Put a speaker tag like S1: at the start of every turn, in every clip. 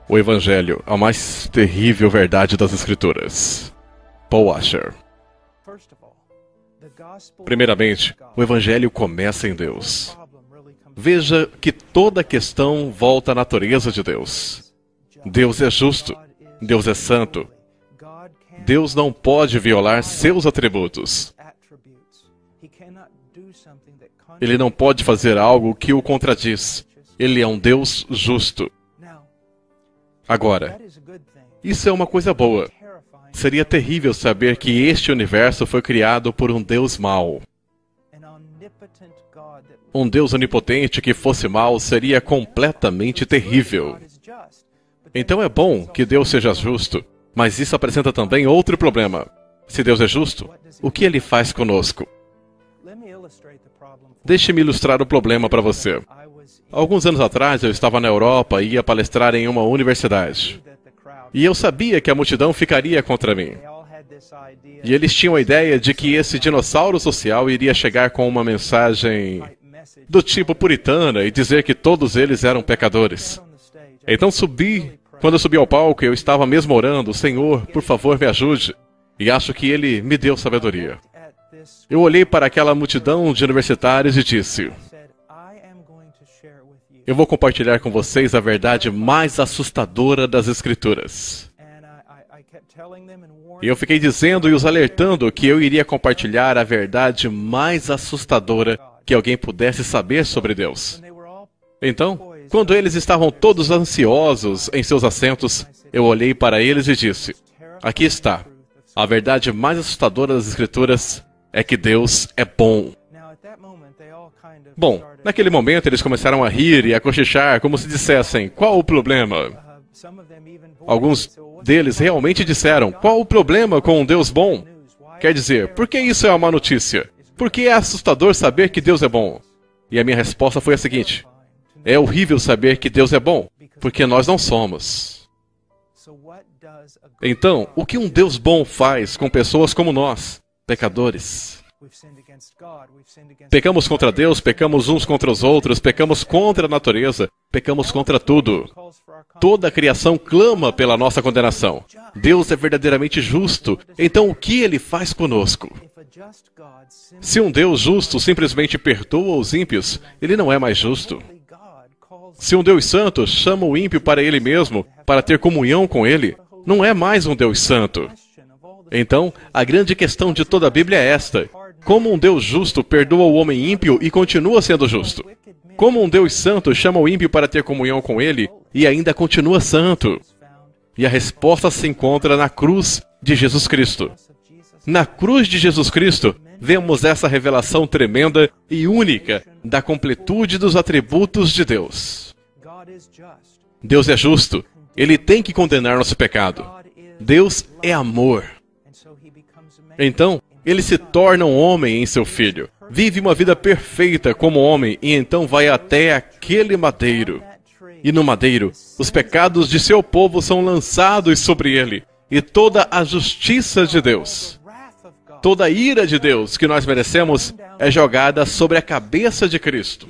S1: O Evangelho, a mais terrível verdade das Escrituras. Paul Washer. Primeiramente, o Evangelho começa em Deus. Veja que toda a questão volta à natureza de Deus. Deus é justo. Deus é santo. Deus não pode violar seus atributos. Ele não pode fazer algo que o contradiz. Ele é um Deus justo. Agora, isso é uma coisa boa. Seria terrível saber que este universo foi criado por um Deus mau. Um Deus onipotente que fosse mau seria completamente terrível. Então é bom que Deus seja justo, mas isso apresenta também outro problema. Se Deus é justo, o que Ele faz conosco? Deixe-me ilustrar o problema para você. Alguns anos atrás eu estava na Europa e ia palestrar em uma universidade. E eu sabia que a multidão ficaria contra mim. E eles tinham a ideia de que esse dinossauro social iria chegar com uma mensagem do tipo puritana e dizer que todos eles eram pecadores. Então quando eu subi ao palco, eu estava mesmo orando, Senhor, por favor, me ajude. E acho que Ele me deu sabedoria. Eu olhei para aquela multidão de universitários e disse: eu vou compartilhar com vocês a verdade mais assustadora das Escrituras. E eu fiquei dizendo e os alertando que eu iria compartilhar a verdade mais assustadora que alguém pudesse saber sobre Deus. Então, quando eles estavam todos ansiosos em seus assentos, eu olhei para eles e disse: aqui está. A verdade mais assustadora das Escrituras é que Deus é bom. Bom, naquele momento eles começaram a rir e a cochichar como se dissessem: qual o problema? Alguns deles realmente disseram: qual o problema com um Deus bom? Quer dizer, por que isso é uma má notícia? Por que é assustador saber que Deus é bom? E a minha resposta foi a seguinte: é horrível saber que Deus é bom, porque nós não somos. Então, o que um Deus bom faz com pessoas como nós, pecadores? Pecamos contra Deus, pecamos uns contra os outros, pecamos contra a natureza, pecamos contra tudo. Toda a criação clama pela nossa condenação. Deus é verdadeiramente justo, então o que Ele faz conosco? Se um Deus justo simplesmente perdoa os ímpios, Ele não é mais justo. Se um Deus santo chama o ímpio para Ele mesmo, para ter comunhão com Ele, não é mais um Deus santo. Então, a grande questão de toda a Bíblia é esta: como um Deus justo perdoa o homem ímpio e continua sendo justo? Como um Deus santo chama o ímpio para ter comunhão com Ele e ainda continua santo? E a resposta se encontra na cruz de Jesus Cristo. Na cruz de Jesus Cristo, vemos essa revelação tremenda e única da completude dos atributos de Deus. Deus é justo. Ele tem que condenar nosso pecado. Deus é amor. Então, Ele se torna um homem em seu Filho. Vive uma vida perfeita como homem e então vai até aquele madeiro. E no madeiro, os pecados de seu povo são lançados sobre ele. E toda a justiça de Deus, toda a ira de Deus que nós merecemos é jogada sobre a cabeça de Cristo.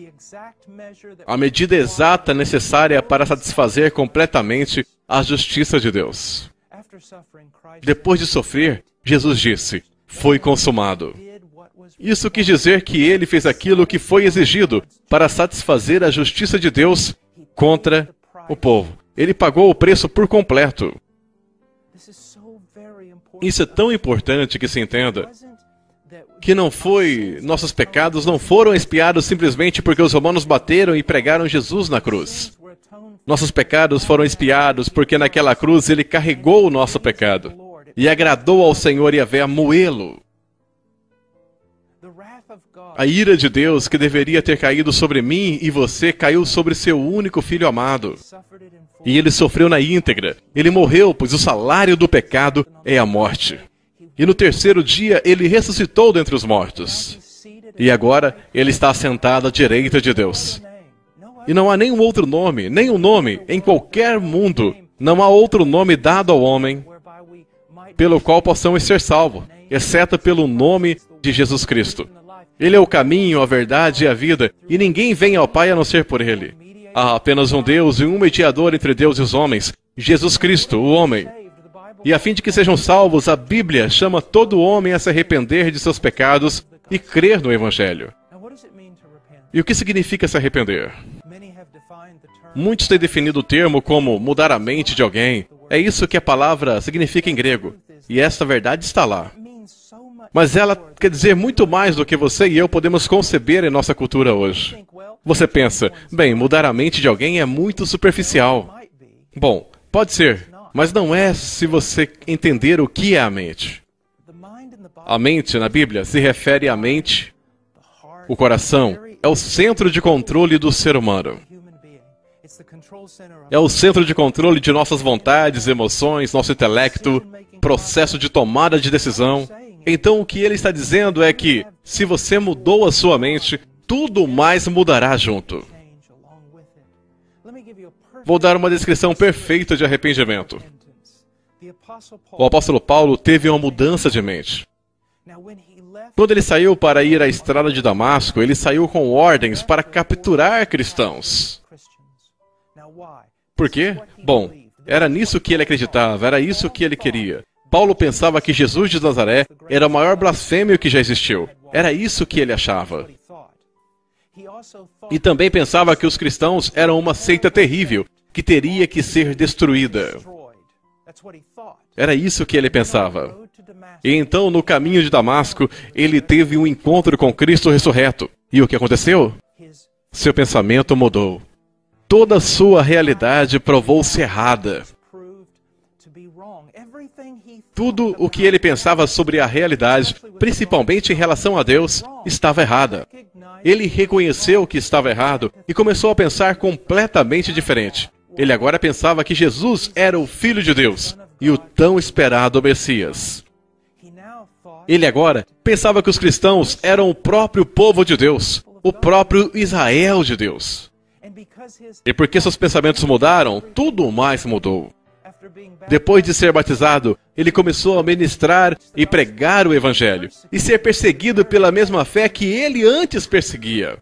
S1: A medida exata necessária para satisfazer completamente a justiça de Deus. Depois de sofrer, Jesus disse: foi consumado. Isso quis dizer que Ele fez aquilo que foi exigido para satisfazer a justiça de Deus contra o povo. Ele pagou o preço por completo. Isso é tão importante que se entenda que nossos pecados não foram expiados simplesmente porque os romanos bateram e pregaram Jesus na cruz. Nossos pecados foram expiados porque naquela cruz Ele carregou o nosso pecado e agradou ao Senhor Yahvé moê-lo. A ira de Deus que deveria ter caído sobre mim e você caiu sobre seu único Filho amado. E Ele sofreu na íntegra. Ele morreu, pois o salário do pecado é a morte. E no terceiro dia Ele ressuscitou dentre os mortos. E agora Ele está assentado à direita de Deus. E não há nenhum outro nome, nenhum nome em qualquer mundo, não há outro nome dado ao homem pelo qual possamos ser salvos, exceto pelo nome de Jesus Cristo. Ele é o caminho, a verdade e a vida, e ninguém vem ao Pai a não ser por Ele. Há apenas um Deus e um mediador entre Deus e os homens, Jesus Cristo, o homem. E a fim de que sejam salvos, a Bíblia chama todo homem a se arrepender de seus pecados e crer no Evangelho. E o que significa se arrepender? Muitos têm definido o termo como mudar a mente de alguém. É isso que a palavra significa em grego. E esta verdade está lá. Mas ela quer dizer muito mais do que você e eu podemos conceber em nossa cultura hoje. Você pensa, bem, mudar a mente de alguém é muito superficial. Bom, pode ser, mas não é se você entender o que é a mente. A mente, na Bíblia, se refere à mente, o coração, é o centro de controle do ser humano. É o centro de controle de nossas vontades, emoções, nosso intelecto, processo de tomada de decisão. Então, o que ele está dizendo é que, se você mudou a sua mente, tudo mais mudará junto. Vou dar uma descrição perfeita de arrependimento. O apóstolo Paulo teve uma mudança de mente. Quando ele saiu para ir à estrada de Damasco, ele saiu com ordens para capturar cristãos. Por quê? Bom, era nisso que ele acreditava, era isso que ele queria. Paulo pensava que Jesus de Nazaré era o maior blasfêmio que já existiu. Era isso que ele achava. E também pensava que os cristãos eram uma seita terrível, que teria que ser destruída. Era isso que ele pensava. E então, no caminho de Damasco, ele teve um encontro com Cristo ressurreto. E o que aconteceu? Seu pensamento mudou. Toda a sua realidade provou-se errada. Tudo o que ele pensava sobre a realidade, principalmente em relação a Deus, estava errada. Ele reconheceu que estava errado e começou a pensar completamente diferente. Ele agora pensava que Jesus era o Filho de Deus e o tão esperado Messias. Ele agora pensava que os cristãos eram o próprio povo de Deus, o próprio Israel de Deus. E porque seus pensamentos mudaram, tudo mais mudou. Depois de ser batizado, ele começou a ministrar e pregar o Evangelho e ser perseguido pela mesma fé que ele antes perseguia.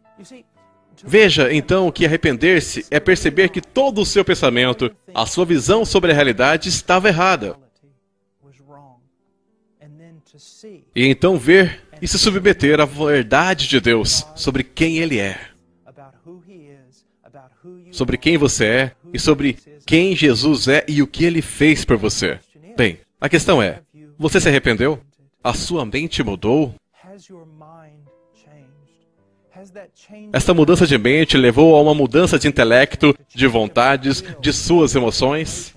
S1: Veja, então, que arrepender-se é perceber que todo o seu pensamento, a sua visão sobre a realidade estava errada. E então ver e se submeter à verdade de Deus sobre quem Ele é. Sobre quem você é e sobre quem Jesus é e o que Ele fez por você. Bem, a questão é, você se arrependeu? A sua mente mudou? Esta mudança de mente levou a uma mudança de intelecto, de vontades, de suas emoções?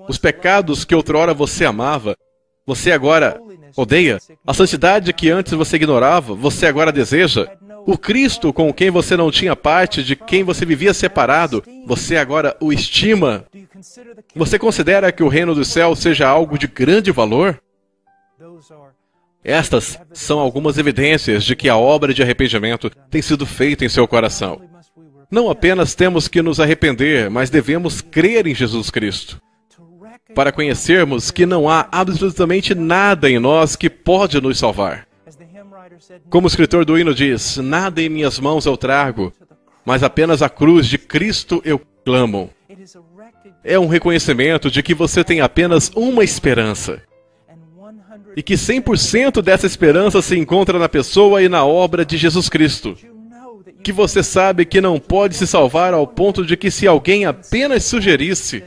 S1: Os pecados que outrora você amava, você agora odeia? A santidade que antes você ignorava, você agora deseja? O Cristo com quem você não tinha parte, de quem você vivia separado, você agora o estima? Você considera que o reino do céu seja algo de grande valor? Estas são algumas evidências de que a obra de arrependimento tem sido feita em seu coração. Não apenas temos que nos arrepender, mas devemos crer em Jesus Cristo, para conhecermos que não há absolutamente nada em nós que pode nos salvar. Como o escritor do hino diz, nada em minhas mãos eu trago, mas apenas a cruz de Cristo eu clamo. É um reconhecimento de que você tem apenas uma esperança. E que 100% dessa esperança se encontra na pessoa e na obra de Jesus Cristo. Que você sabe que não pode se salvar ao ponto de que se alguém apenas sugerisse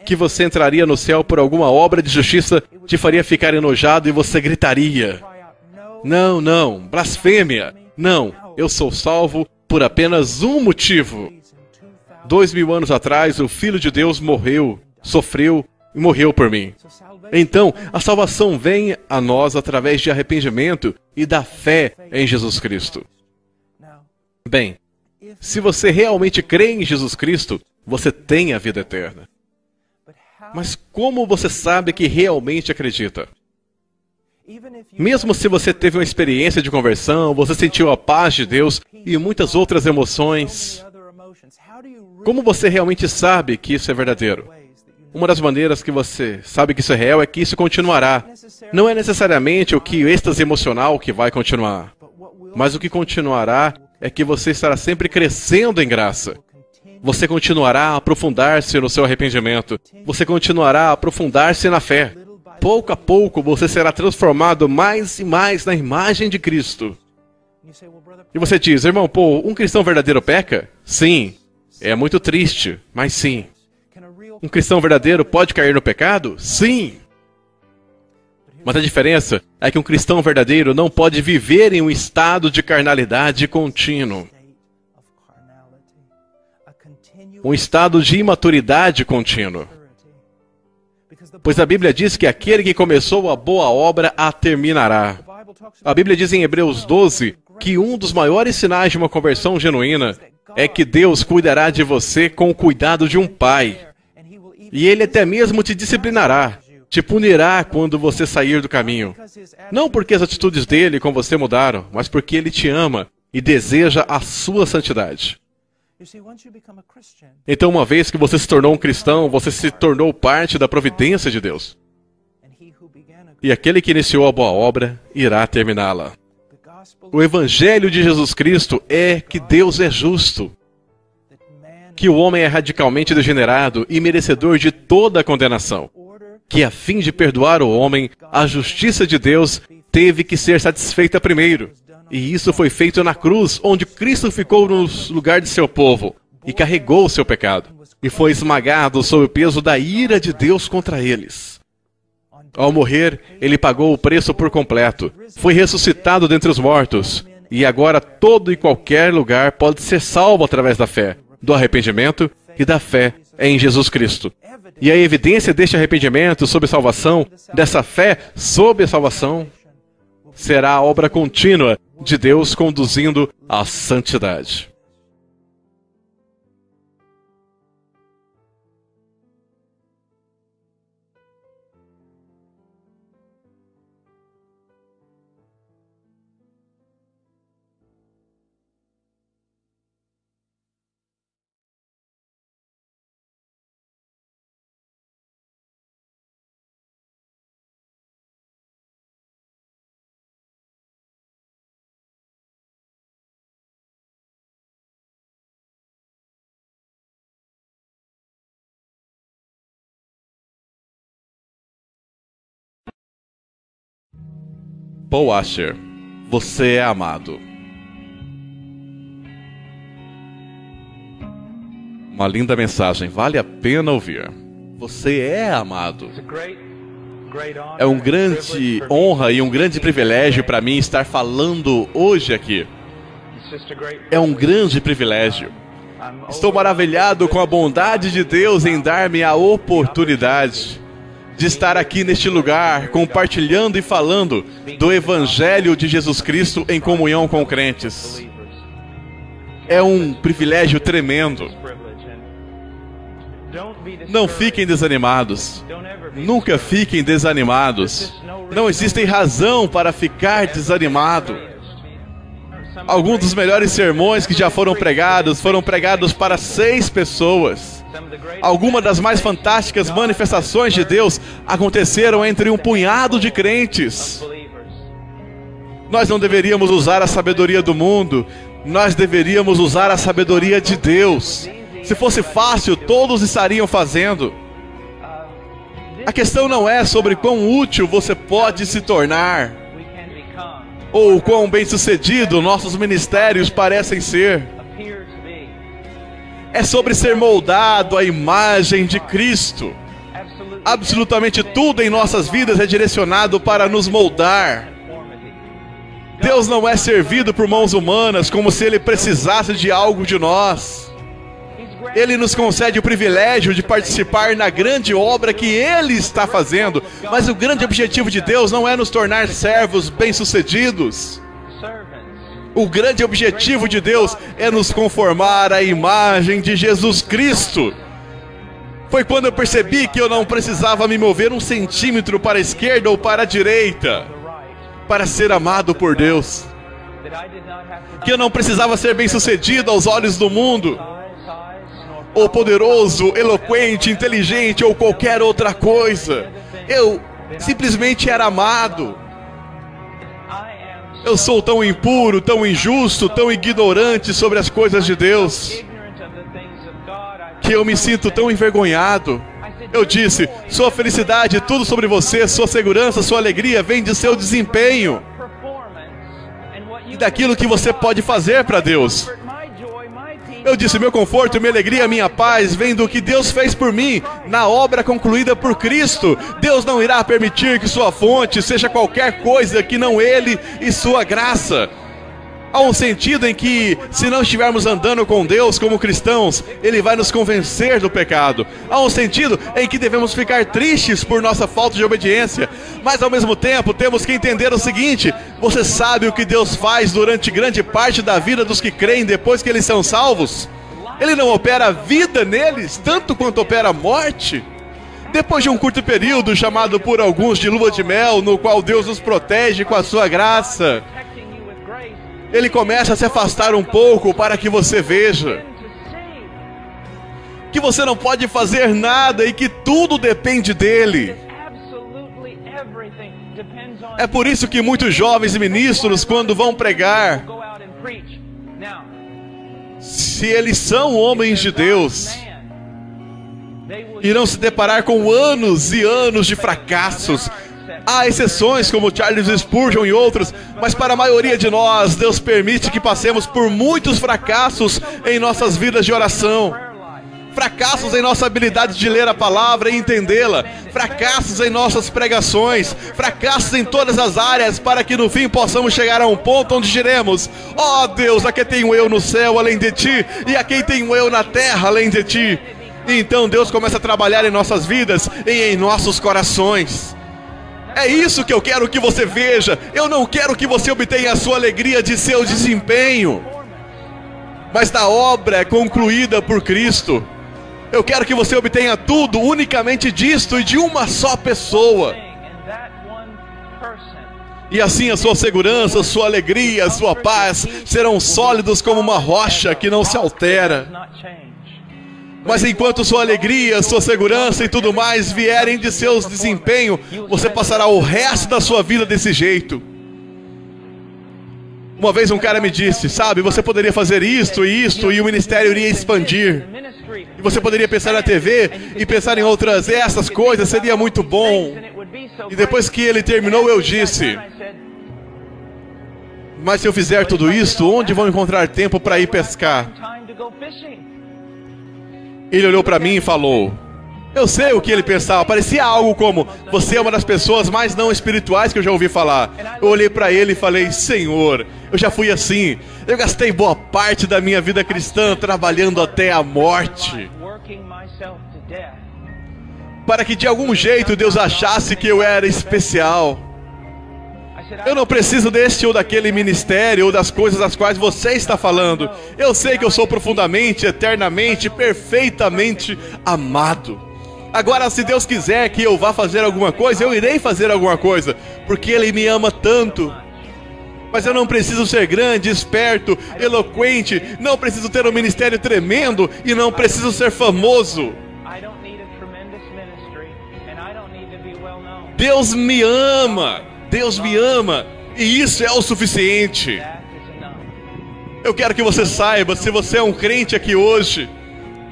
S1: que você entraria no céu por alguma obra de justiça, te faria ficar enojado e você gritaria: não, não, blasfêmia! Não, eu sou salvo por apenas um motivo. 2000 anos atrás, o Filho de Deus morreu, sofreu e morreu por mim. Então, a salvação vem a nós através de arrependimento e da fé em Jesus Cristo. Bem, se você realmente crê em Jesus Cristo, você tem a vida eterna. Mas como você sabe que realmente acredita? Mesmo se você teve uma experiência de conversão, você sentiu a paz de Deus e muitas outras emoções, como você realmente sabe que isso é verdadeiro? Uma das maneiras que você sabe que isso é real é que isso continuará. Não é necessariamente o êxtase emocional que vai continuar, mas o que continuará é que você estará sempre crescendo em graça. Você continuará a aprofundar-se no seu arrependimento. Você continuará a aprofundar-se na fé. Pouco a pouco, você será transformado mais e mais na imagem de Cristo. E você diz, irmão, um cristão verdadeiro peca? Sim. É muito triste, mas sim. Um cristão verdadeiro pode cair no pecado? Sim. Mas a diferença é que um cristão verdadeiro não pode viver em um estado de carnalidade contínuo. Um estado de imaturidade contínuo. Pois a Bíblia diz que aquele que começou a boa obra a terminará. A Bíblia diz em Hebreus 12 que um dos maiores sinais de uma conversão genuína é que Deus cuidará de você com o cuidado de um pai. E Ele até mesmo te disciplinará, te punirá quando você sair do caminho. Não porque as atitudes dele com você mudaram, mas porque Ele te ama e deseja a sua santidade. Então, uma vez que você se tornou um cristão, você se tornou parte da providência de Deus. E aquele que iniciou a boa obra irá terminá-la. O Evangelho de Jesus Cristo é que Deus é justo, que o homem é radicalmente degenerado e merecedor de toda a condenação, que a fim de perdoar o homem, a justiça de Deus teve que ser satisfeita primeiro. E isso foi feito na cruz, onde Cristo ficou no lugar de seu povo e carregou o seu pecado, e foi esmagado sob o peso da ira de Deus contra eles. Ao morrer, ele pagou o preço por completo, foi ressuscitado dentre os mortos, e agora todo e qualquer lugar pode ser salvo através da fé, do arrependimento e da fé em Jesus Cristo. E a evidência deste arrependimento sob salvação, dessa fé sob a salvação, será a obra contínua de Deus conduzindo à santidade. Paul Washer, você é amado. Uma linda mensagem, vale a pena ouvir. Você é amado. É uma grande honra e um grande privilégio para mim estar falando hoje aqui. É um grande privilégio. Estou maravilhado com a bondade de Deus em dar-me a oportunidade de estar aqui neste lugar, compartilhando e falando do Evangelho de Jesus Cristo em comunhão com crentes. É um privilégio tremendo. Não fiquem desanimados. Nunca fiquem desanimados. Não existe razão para ficar desanimado. Alguns dos melhores sermões que já foram pregados para 6 pessoas. Algumas das mais fantásticas manifestações de Deus aconteceram entre um punhado de crentes. Nós não deveríamos usar a sabedoria do mundo, nós deveríamos usar a sabedoria de Deus. Se fosse fácil, todos estariam fazendo. A questão não é sobre quão útil você pode se tornar, ou quão bem-sucedido nossos ministérios parecem ser. É sobre ser moldado à imagem de Cristo. Absolutamente tudo em nossas vidas é direcionado para nos moldar. Deus não é servido por mãos humanas como se Ele precisasse de algo de nós. Ele nos concede o privilégio de participar na grande obra que Ele está fazendo. Mas o grande objetivo de Deus não é nos tornar servos bem-sucedidos. O grande objetivo de Deus é nos conformar à imagem de Jesus Cristo. Foi quando eu percebi que eu não precisava me mover 1 centímetro para a esquerda ou para a direita para ser amado por Deus. Que eu não precisava ser bem-sucedido aos olhos do mundo, ou poderoso, eloquente, inteligente ou qualquer outra coisa. Eu simplesmente era amado. Eu sou tão impuro, tão injusto, tão ignorante sobre as coisas de Deus. que eu me sinto tão envergonhado. Eu disse, sua felicidade, tudo sobre você, sua segurança, sua alegria vem de seu desempenho e daquilo que você pode fazer para Deus. Eu disse, meu conforto, minha alegria, minha paz vem do que Deus fez por mim na obra concluída por Cristo. Deus não irá permitir que sua fonte seja qualquer coisa que não Ele e sua graça. Há um sentido em que, se não estivermos andando com Deus como cristãos, Ele vai nos convencer do pecado. Há um sentido em que devemos ficar tristes por nossa falta de obediência. Mas ao mesmo tempo, temos que entender o seguinte: você sabe o que Deus faz durante grande parte da vida dos que creem depois que eles são salvos? Ele não opera a vida neles, tanto quanto opera a morte. Depois de um curto período, chamado por alguns de lua de mel, no qual Deus nos protege com a sua graça, Ele começa a se afastar um pouco para que você veja que você não pode fazer nada e que tudo depende dele. É por isso que muitos jovens ministros, quando vão pregar, se eles são homens de Deus, irão se deparar com anos e anos de fracassos. Há exceções como Charles Spurgeon e outros, mas para a maioria de nós, Deus permite que passemos por muitos fracassos em nossas vidas de oração. Fracassos em nossa habilidade de ler a palavra e entendê-la. Fracassos em nossas pregações. Fracassos em todas as áreas, para que no fim possamos chegar a um ponto onde diremos: ó Deus, a quem tenho eu no céu além de ti, e a quem tenho eu na terra além de ti. E então Deus começa a trabalhar em nossas vidas e em nossos corações. É isso que eu quero que você veja. Eu não quero que você obtenha a sua alegria de seu desempenho, mas da obra concluída por Cristo. Eu quero que você obtenha tudo unicamente disto e de uma só pessoa. E assim a sua segurança, a sua alegria, a sua paz serão sólidos como uma rocha que não se altera. Mas enquanto sua alegria, sua segurança e tudo mais vierem de seu desempenho, você passará o resto da sua vida desse jeito. Uma vez um cara me disse, sabe, você poderia fazer isto e o ministério iria expandir. E você poderia pensar na TV e pensar em outras, essas coisas, seria muito bom. E depois que ele terminou, eu disse, mas se eu fizer tudo isto, onde vão encontrar tempo para ir pescar? Ele olhou para mim e falou, eu sei o que ele pensava, parecia algo como, você é uma das pessoas mais não espirituais que eu já ouvi falar. Eu olhei para ele e falei, Senhor, eu já fui assim, eu gastei boa parte da minha vida cristã trabalhando até a morte, para que de algum jeito Deus achasse que eu era especial. Eu não preciso deste ou daquele ministério ou das coisas das quais você está falando. Eu sei que eu sou profundamente, eternamente, perfeitamente amado. Agora, se Deus quiser que eu vá fazer alguma coisa, eu irei fazer alguma coisa, porque Ele me ama tanto. Mas eu não preciso ser grande, esperto, eloquente, não preciso ter um ministério tremendo e não preciso ser famoso. Deus me ama. Deus me ama, e isso é o suficiente. Eu quero que você saiba, se você é um crente aqui hoje,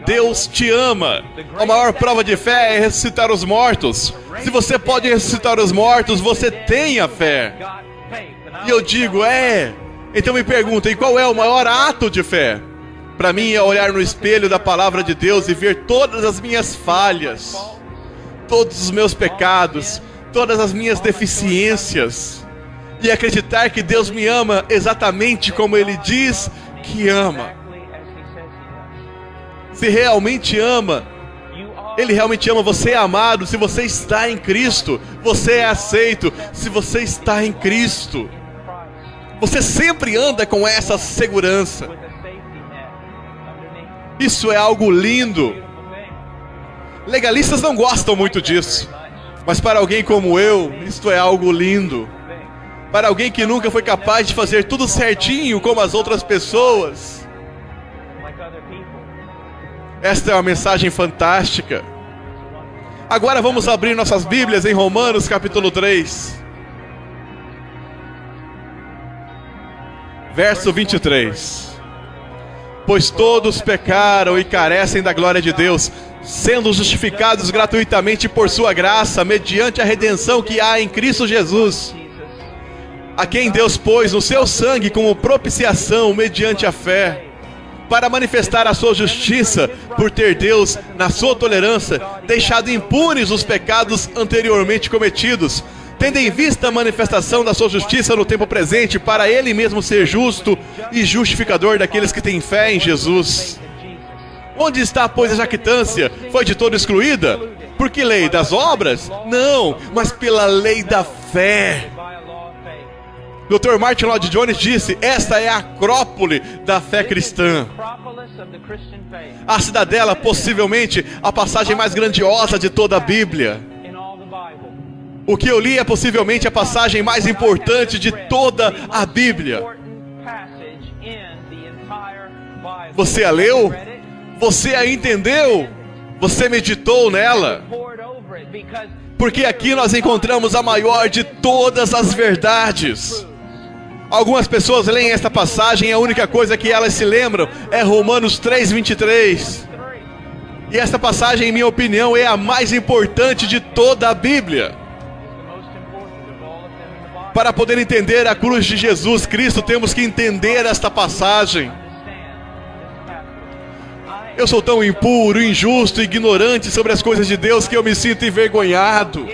S1: Deus te ama. A maior prova de fé é ressuscitar os mortos. Se você pode ressuscitar os mortos, você tem a fé. E eu digo, então me perguntem, qual é o maior ato de fé? Para mim é olhar no espelho da palavra de Deus e ver todas as minhas falhas, todos os meus pecados, todas as minhas deficiências, e acreditar que Deus me ama exatamente como Ele diz que ama. Se realmente ama, Ele realmente ama, você é amado. Se você está em Cristo, você é aceito. Se você está em Cristo, você sempre anda com essa segurança. Isso é algo lindo. Legalistas não gostam muito disso, mas para alguém como eu, isto é algo lindo. Para alguém que nunca foi capaz de fazer tudo certinho como as outras pessoas, esta é uma mensagem fantástica. Agora vamos abrir nossas Bíblias em Romanos capítulo 3, verso 23. Pois todos pecaram e carecem da glória de Deus, sendo justificados gratuitamente por sua graça, mediante a redenção que há em Cristo Jesus, a quem Deus pôs no seu sangue como propiciação mediante a fé, para manifestar a sua justiça, por ter Deus, na sua tolerância, deixado impunes os pecados anteriormente cometidos, tendo em vista a manifestação da sua justiça no tempo presente, para Ele mesmo ser justo e justificador daqueles que têm fé em Jesus. Onde está, pois, a jactância? Foi de todo excluída? Por que lei? Das obras? Não, mas pela lei da fé. Dr. Martin Lloyd Jones disse: esta é a acrópole da fé cristã. A cidadela, possivelmente, a passagem mais grandiosa de toda a Bíblia. O que eu li é possivelmente a passagem mais importante de toda a Bíblia. Você a leu? Você a entendeu? Você meditou nela? Porque aqui nós encontramos a maior de todas as verdades. Algumas pessoas leem esta passagem e a única coisa que elas se lembram é Romanos 3:23. E esta passagem, em minha opinião, é a mais importante de toda a Bíblia. Para poder entender a cruz de Jesus Cristo, temos que entender esta passagem. Eu sou tão impuro, injusto e ignorante sobre as coisas de Deus que eu me sinto envergonhado.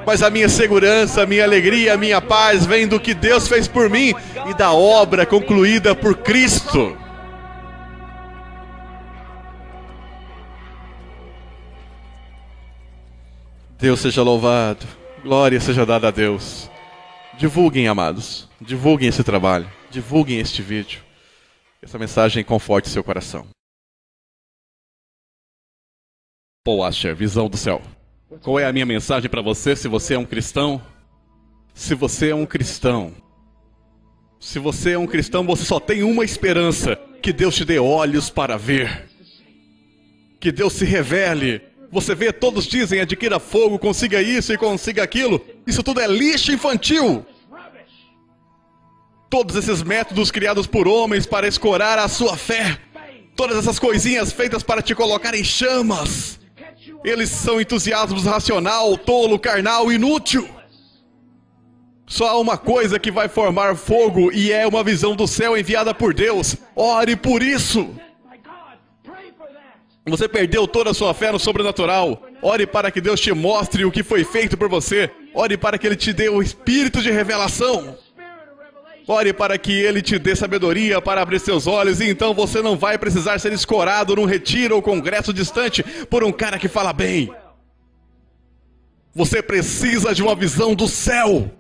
S1: Mas a minha segurança, a minha alegria, a minha paz vem do que Deus fez por mim e da obra concluída por Cristo. Deus seja louvado, glória seja dada a Deus. Divulguem, amados, divulguem esse trabalho, divulguem este vídeo. Essa mensagem conforte seu coração. Paul Washer, Visão do Céu. Qual é a minha mensagem para você, se você é um cristão? Se você é um cristão, você só tem uma esperança: que Deus te dê olhos para ver. Que Deus se revele. Você vê, todos dizem: adquira fogo, consiga isso e consiga aquilo. Isso tudo é lixo infantil. Todos esses métodos criados por homens para escorar a sua fé, todas essas coisinhas feitas para te colocar em chamas, eles são entusiasmos racional, tolo, carnal, inútil. Só há uma coisa que vai formar fogo, e é uma visão do céu enviada por Deus. Ore por isso. Você perdeu toda a sua fé no sobrenatural. Ore para que Deus te mostre o que foi feito por você. Ore para que Ele te dê o espírito de revelação. Ore para que Ele te dê sabedoria para abrir seus olhos, e então você não vai precisar ser escorado num retiro ou congresso distante por um cara que fala bem. Você precisa de uma visão do céu.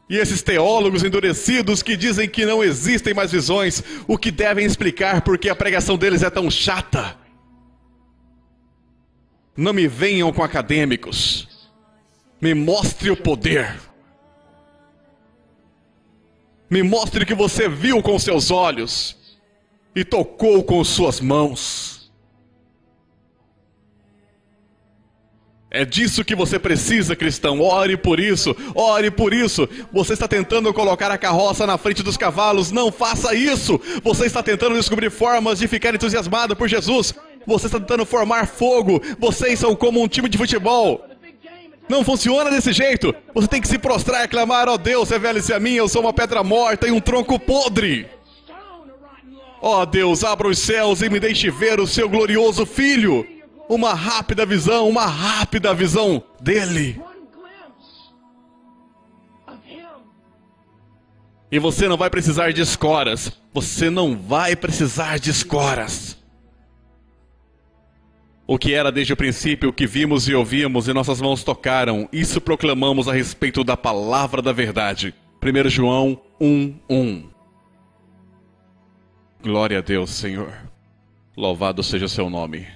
S1: E esses teólogos endurecidos que dizem que não existem mais visões, o que devem explicar porque a pregação deles é tão chata. Não me venham com acadêmicos. Me mostre o poder. Me mostre o que você viu com seus olhos e tocou com suas mãos. É disso que você precisa, cristão. Ore por isso, ore por isso. Você está tentando colocar a carroça na frente dos cavalos. Não faça isso. Você está tentando descobrir formas de ficar entusiasmado por Jesus. Você está tentando formar fogo. Vocês são como um time de futebol. Não funciona desse jeito. Você tem que se prostrar e clamar: ó Deus, revele-se a mim, eu sou uma pedra morta e um tronco podre. Ó Deus, abra os céus e me deixe ver o seu glorioso Filho. Uma rápida visão dele. E você não vai precisar de escoras. Você não vai precisar de escoras. O que era desde o princípio, o que vimos e ouvimos e nossas mãos tocaram, isso proclamamos a respeito da palavra da verdade. 1 João 1:1. Glória a Deus, Senhor. Louvado seja o seu nome.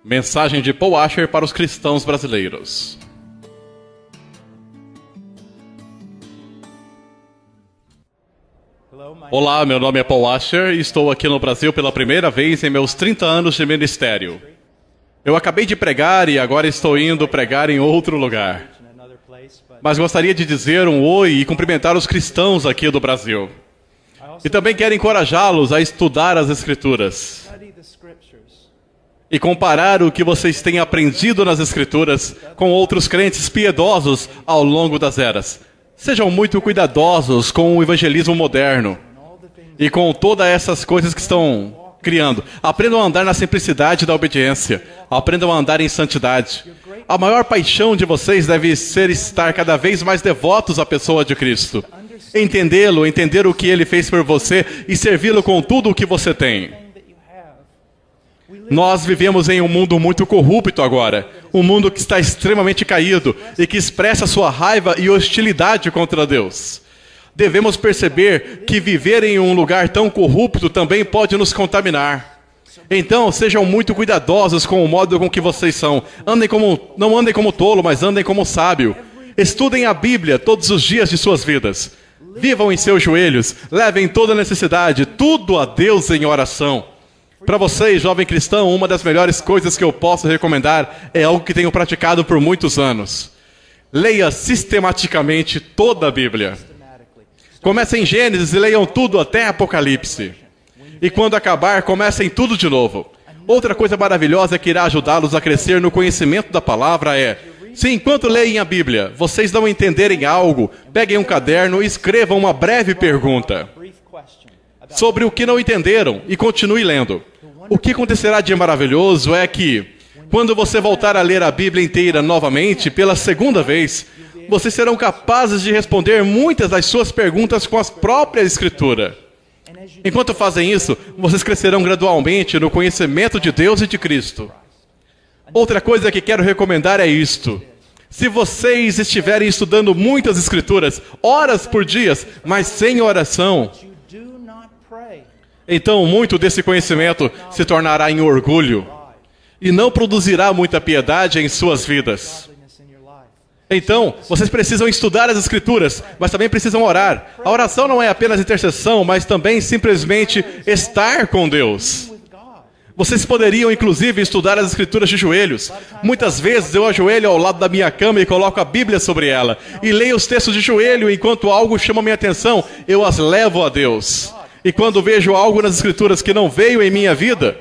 S1: Mensagem de Paul Washer para os cristãos brasileiros. Olá, meu nome é Paul Washer e estou aqui no Brasil pela primeira vez em meus 30 anos de ministério. Eu acabei de pregar e agora estou indo pregar em outro lugar. mas gostaria de dizer um oi e cumprimentar os cristãos aqui do Brasil. E também quero encorajá-los a estudar as Escrituras e comparar o que vocês têm aprendido nas Escrituras com outros crentes piedosos ao longo das eras. Sejam muito cuidadosos com o evangelismo moderno e com todas essas coisas que estão criando. Aprendam a andar na simplicidade da obediência. Aprendam a andar em santidade. A maior paixão de vocês deve ser estar cada vez mais devotos à pessoa de Cristo. Entendê-lo, entender o que Ele fez por você e servi-lo com tudo o que você tem. Nós vivemos em um mundo muito corrupto agora. Um mundo que está extremamente caído e que expressa sua raiva e hostilidade contra Deus. Devemos perceber que viver em um lugar tão corrupto também pode nos contaminar. Então, sejam muito cuidadosos com o modo com que vocês são. Não andem como tolo, mas andem como sábio. Estudem a Bíblia todos os dias de suas vidas. Vivam em seus joelhos. Levem toda necessidade, tudo a Deus em oração. Para vocês, jovem cristão, uma das melhores coisas que eu posso recomendar é algo que tenho praticado por muitos anos. Leia sistematicamente toda a Bíblia. Comecem em Gênesis e leiam tudo até Apocalipse. E quando acabar, comecem tudo de novo. Outra coisa maravilhosa que irá ajudá-los a crescer no conhecimento da palavra é: se enquanto leem a Bíblia, vocês não entenderem algo, peguem um caderno e escrevam uma breve pergunta sobre o que não entenderam e continue lendo. O que acontecerá de maravilhoso é que, quando você voltar a ler a Bíblia inteira novamente, pela segunda vez, vocês serão capazes de responder muitas das suas perguntas com a própria Escritura. Enquanto fazem isso, vocês crescerão gradualmente no conhecimento de Deus e de Cristo. Outra coisa que quero recomendar é isto. Se vocês estiverem estudando muitas Escrituras, horas por dia, mas sem oração, então muito desse conhecimento se tornará em orgulho e não produzirá muita piedade em suas vidas. Então, vocês precisam estudar as Escrituras, mas também precisam orar. A oração não é apenas intercessão, mas também simplesmente estar com Deus. Vocês poderiam, inclusive, estudar as Escrituras de joelhos. Muitas vezes eu ajoelho ao lado da minha cama e coloco a Bíblia sobre ela. E leio os textos de joelho, e enquanto algo chama minha atenção, eu as levo a Deus. E quando vejo algo nas Escrituras que não veio em minha vida,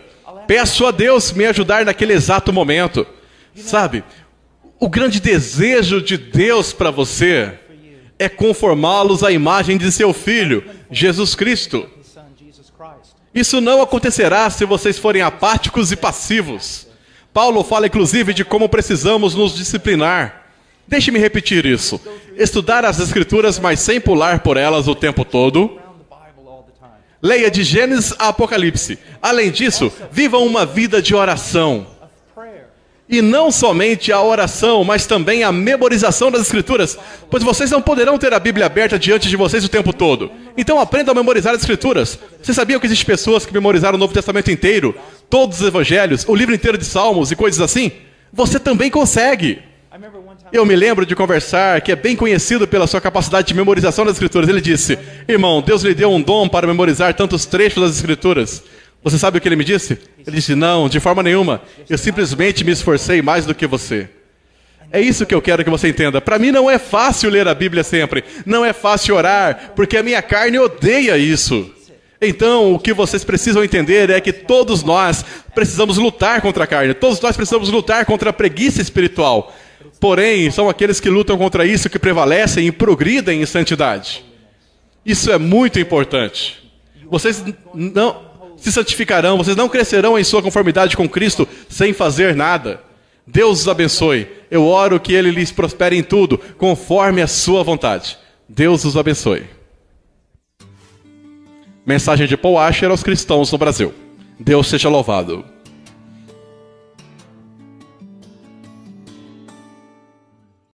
S1: peço a Deus me ajudar naquele exato momento. Sabe, o grande desejo de Deus para você é conformá-los à imagem de seu Filho, Jesus Cristo. Isso não acontecerá se vocês forem apáticos e passivos. Paulo fala inclusive de como precisamos nos disciplinar. Deixe-me repetir isso. Estudar as Escrituras, mas sem pular por elas o tempo todo. Leia de Gênesis a Apocalipse. Além disso, vivam uma vida de oração. E não somente a oração, mas também a memorização das Escrituras, pois vocês não poderão ter a Bíblia aberta diante de vocês o tempo todo. Então aprendam a memorizar as Escrituras. Vocês sabiam que existem pessoas que memorizaram o Novo Testamento inteiro, todos os Evangelhos, o livro inteiro de Salmos e coisas assim? Você também consegue. Eu me lembro de conversar que é bem conhecido pela sua capacidade de memorização das Escrituras. Ele disse: irmão, Deus lhe deu um dom para memorizar tantos trechos das Escrituras. Você sabe o que ele me disse? Ele disse: não, de forma nenhuma. Eu simplesmente me esforcei mais do que você. É isso que eu quero que você entenda. Para mim não é fácil ler a Bíblia sempre. Não é fácil orar, porque a minha carne odeia isso. Então, o que vocês precisam entender é que todos nós precisamos lutar contra a carne. Todos nós precisamos lutar contra a preguiça espiritual. Porém, são aqueles que lutam contra isso que prevalecem e progridem em santidade. Isso é muito importante. Vocês não se santificarão, vocês não crescerão em sua conformidade com Cristo sem fazer nada. Deus os abençoe. Eu oro que Ele lhes prospere em tudo, conforme a sua vontade. Deus os abençoe. Mensagem de Paul Washer aos cristãos no Brasil. Deus seja louvado.